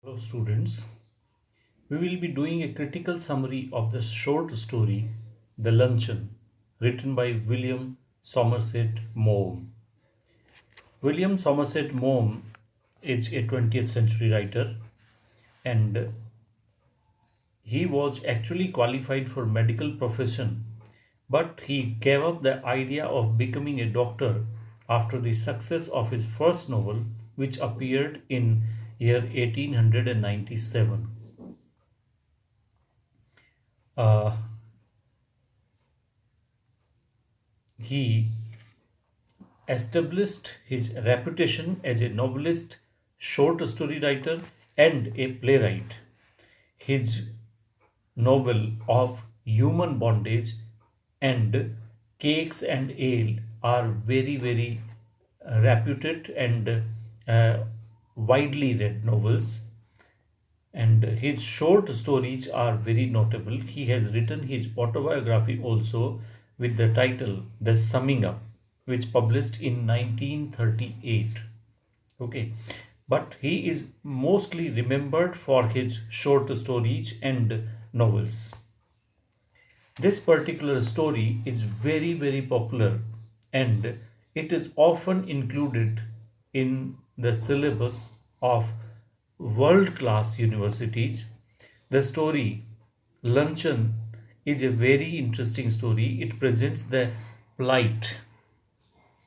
Hello, students. We will be doing a critical summary of the short story The Luncheon, written by William Somerset Maugham. William Somerset Maugham is a 20th century writer, and he was actually qualified for medical profession, but he gave up the idea of becoming a doctor after the success of his first novel, which appeared in year 1897. Uh, he established his reputation as a novelist, short story writer, and a playwright. His novel of human bondage and cakes and ale are very reputed and uh, widely read novels, and his short stories are very notable. He has written his autobiography also with the title The Summing Up, which published in 1938. Okay, but he is mostly remembered for his short stories and novels. This particular story is very popular, and it is often included in the syllabus of world class universities. The story Luncheon is a very interesting story. It presents the plight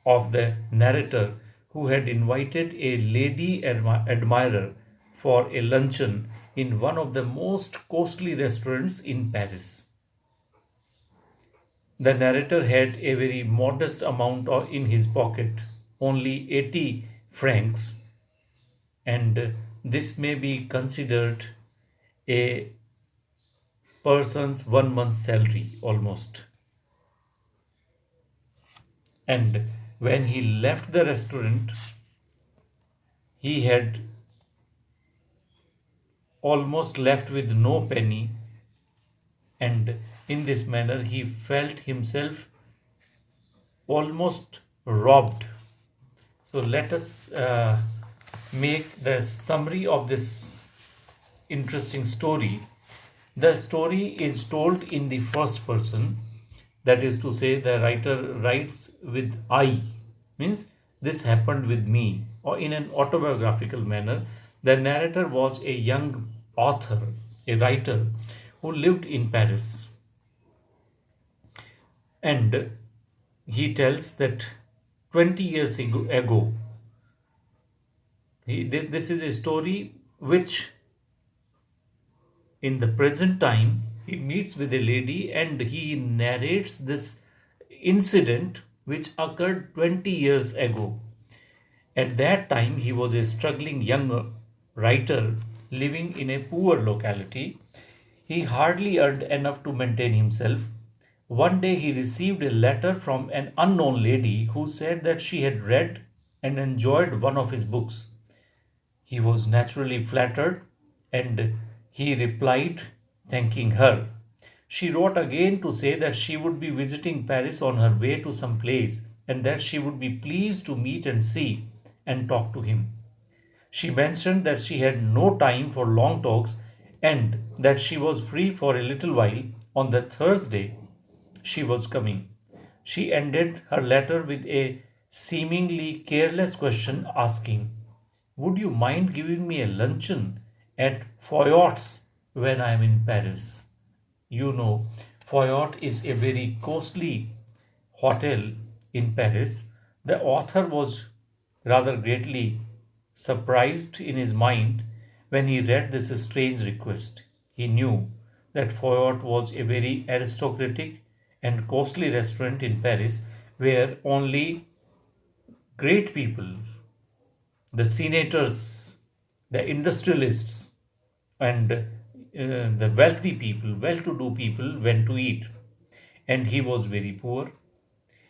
of the narrator who had invited a lady admirer for a luncheon in one of the most costly restaurants in Paris. The narrator had a very modest amount in his pocket, only 80 francs, and this may be considered a person's 1 month's salary almost. And when he left the restaurant, he had almost left with no penny, and in this manner he felt himself almost robbed. So let us make the summary of this interesting story. The story is told in the first person, that is to say, the writer writes with I, means this happened with me, or in an autobiographical manner. The narrator was a young author, a writer who lived in Paris, and he tells that 20 years ago this is a story which in the present time he meets with a lady and he narrates this incident which occurred 20 years ago. At that time he was a struggling young writer living in a poor locality. He hardly earned enough to maintain himself. One day he received a letter from an unknown lady who said that she had read and enjoyed one of his books. He was naturally flattered, and he replied, thanking her. She wrote again to say that she would be visiting Paris on her way to some place and that she would be pleased to meet and see and talk to him. She mentioned that she had no time for long talks and that she was free for a little while on the Thursday she was coming. She ended her letter with a seemingly careless question asking, would you mind giving me a luncheon at Foyot's when I am in Paris? You know, Foyot is a very costly hotel in Paris. The author was rather greatly surprised in his mind when he read this strange request. He knew that Foyot was a very aristocratic and costly restaurant in Paris where only great people, the senators, the industrialists, and the wealthy people, well to do people went to eat. And he was very poor.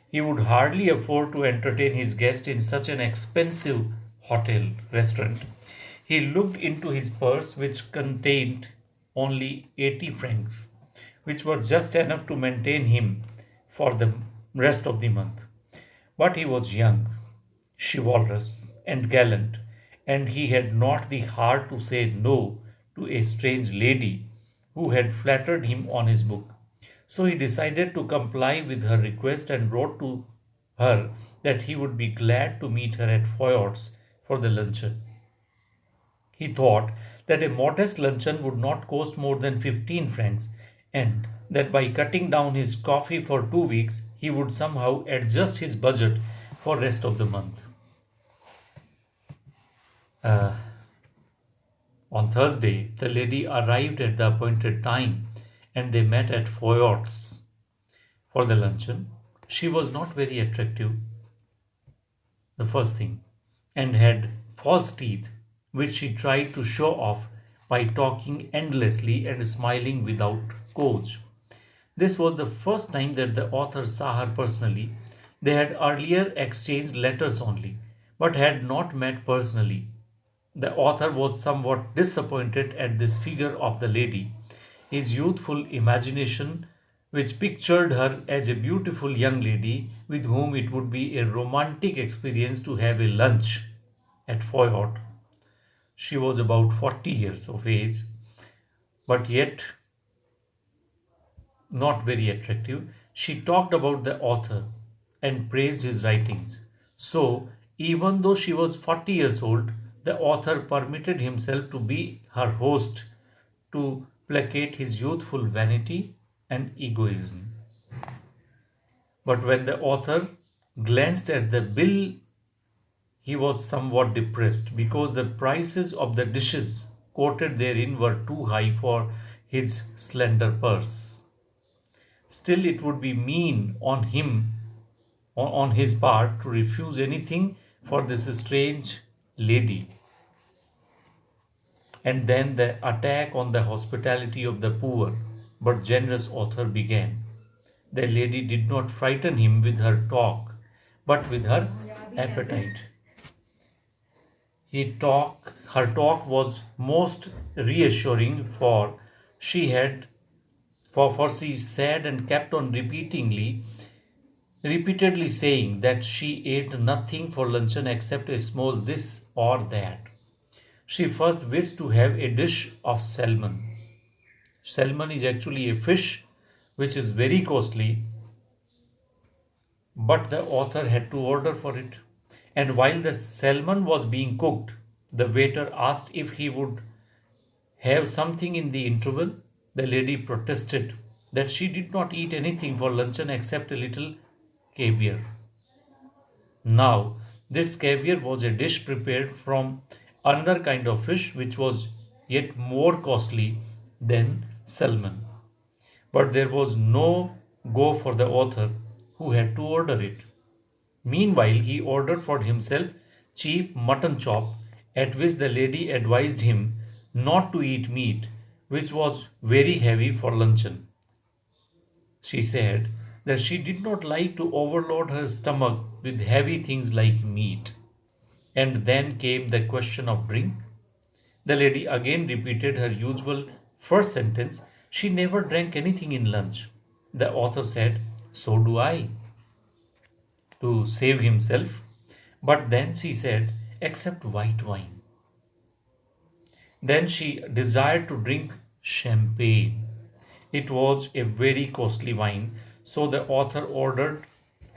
He would hardly afford to entertain his guest in such an expensive hotel restaurant. He looked into his purse, which contained only 80 francs, which were just enough to maintain him for the rest of the month. But he was young, chivalrous, and gallant, and he had not the heart to say no to a strange lady who had flattered him on his book. So he decided to comply with her request and wrote to her that he would be glad to meet her at Foyot's for the luncheon. He thought that a modest luncheon would not cost more than 15 francs, and that by cutting down his coffee for 2 weeks he would somehow adjust his budget for rest of the month. Uh, on Thursday, the lady arrived at the appointed time and they met at Foyot's for the luncheon. She was not very attractive, the first thing, and had false teeth, which she tried to show off by talking endlessly and smiling without coach. This was the first time that the author saw her personally. They had earlier exchanged letters only, but had not met personally. The author was somewhat disappointed at this figure of the lady. His youthful imagination, which pictured her as a beautiful young lady with whom it would be a romantic experience to have a lunch at Foyot. She was about 40 years of age, but yet not very attractive. She talked about the author and praised his writings. So, even though she was 40 years old, the author permitted himself to be her host to placate his youthful vanity and egoism. But when the author glanced at the bill, he was somewhat depressed because the prices of the dishes quoted therein were too high for his slender purse. Still, it would be mean on him, on his part, to refuse anything for this strange lady. And then the attack on the hospitality of the poor but generous author began. The lady did not frighten him with her talk, but with her appetite. Her talk was most reassuring, for she had, for she said and kept on repeatedly saying that she ate nothing for luncheon except a small this or that. She first wished to have a dish of salmon. Salmon is actually a fish which is very costly, but the author had to order for it. And while the salmon was being cooked, the waiter asked if he would have something in the interval. The lady protested that she did not eat anything for luncheon except a little caviar. Now, this caviar was a dish prepared from another kind of fish which was yet more costly than salmon. But there was no go for the author, who had to order it. Meanwhile, he ordered for himself cheap mutton chop, at which the lady advised him not to eat meat, which was very heavy for luncheon. She said that she did not like to overload her stomach with heavy things like meat. And then came the question of drink. The lady again repeated her usual first sentence. She never drank anything in lunch. The author said, "So do I," to save himself. But then she said, "Except white wine." Then she desired to drink champagne. It was a very costly wine, so the author ordered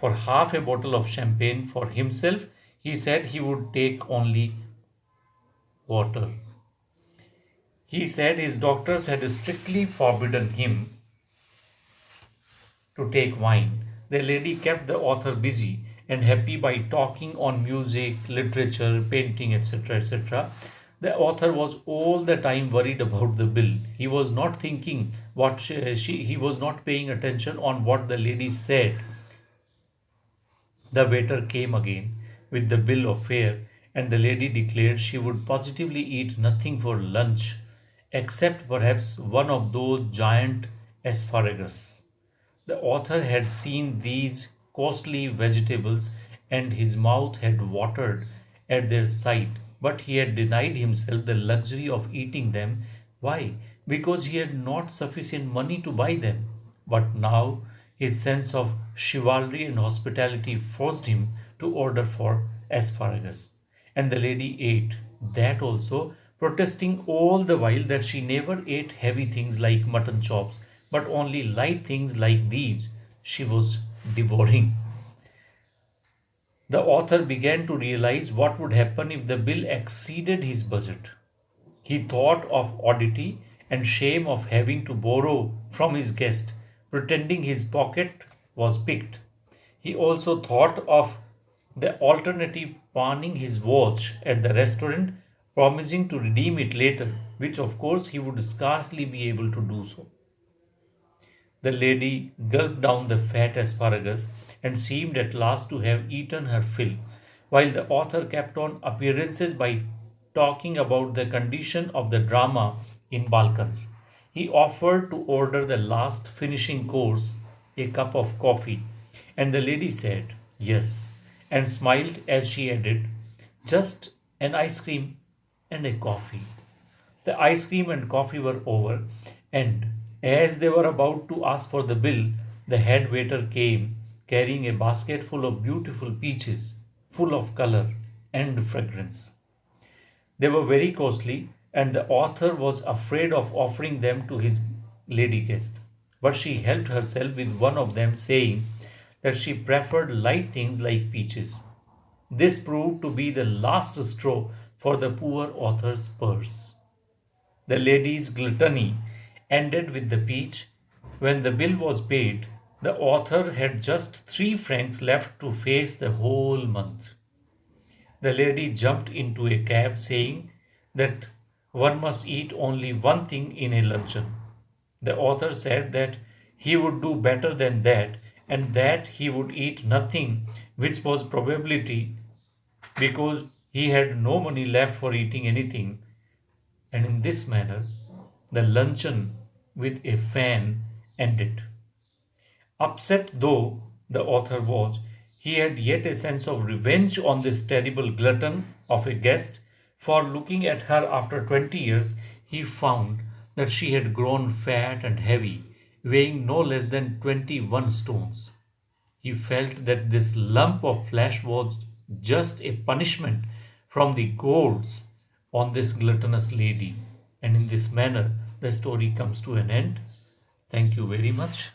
for half a bottle of champagne for himself. He said he would take only water. He said his doctors had strictly forbidden him to take wine. The lady kept the author busy and happy by talking on music, literature, painting, etc. etc. The author was all the time worried about the bill. He was not thinking what he was not paying attention on what the lady said. The waiter came again with the bill of fare, and the lady declared she would positively eat nothing for lunch except perhaps one of those giant asparagus. The author had seen these costly vegetables and his mouth had watered at their sight, but he had denied himself the luxury of eating them. Why? Because he had not sufficient money to buy them. But now his sense of chivalry and hospitality forced him to order for asparagus. And the lady ate. That also, protesting all the while that she never ate heavy things like mutton chops, but only light things like these she was devouring. The author began to realize what would happen if the bill exceeded his budget. He thought of oddity and shame of having to borrow from his guest, pretending his pocket was picked. He also thought of the alternative pawning his watch at the restaurant, promising to redeem it later, which of course he would scarcely be able to do so. The lady gulped down the fat asparagus and seemed at last to have eaten her fill, while the author kept on appearances by talking about the condition of the drama in Balkans. He offered to order the last finishing course, a cup of coffee, and the lady said yes, and smiled as she added, just an ice cream and a coffee. The ice cream and coffee were over, and as they were about to ask for the bill, the head waiter came carrying a basket full of beautiful peaches, full of color and fragrance. They were very costly, and the author was afraid of offering them to his lady guest. But she helped herself with one of them, saying that she preferred light things like peaches. This proved to be the last straw for the poor author's purse. The lady's gluttony ended with the peach. When the bill was paid, the author had just 3 francs left to face the whole month. The lady jumped into a cab, saying that one must eat only one thing in a luncheon. The author said that he would do better than that, and that he would eat nothing, which was probability because he had no money left for eating anything. And in this manner, the luncheon with a fan ended. Upset though the author was, he had yet a sense of revenge on this terrible glutton of a guest, for looking at her after 20 years, he found that she had grown fat and heavy, weighing no less than 21 stones. He felt that this lump of flesh was just a punishment from the gods on this gluttonous lady. And in this manner, the story comes to an end. Thank you very much.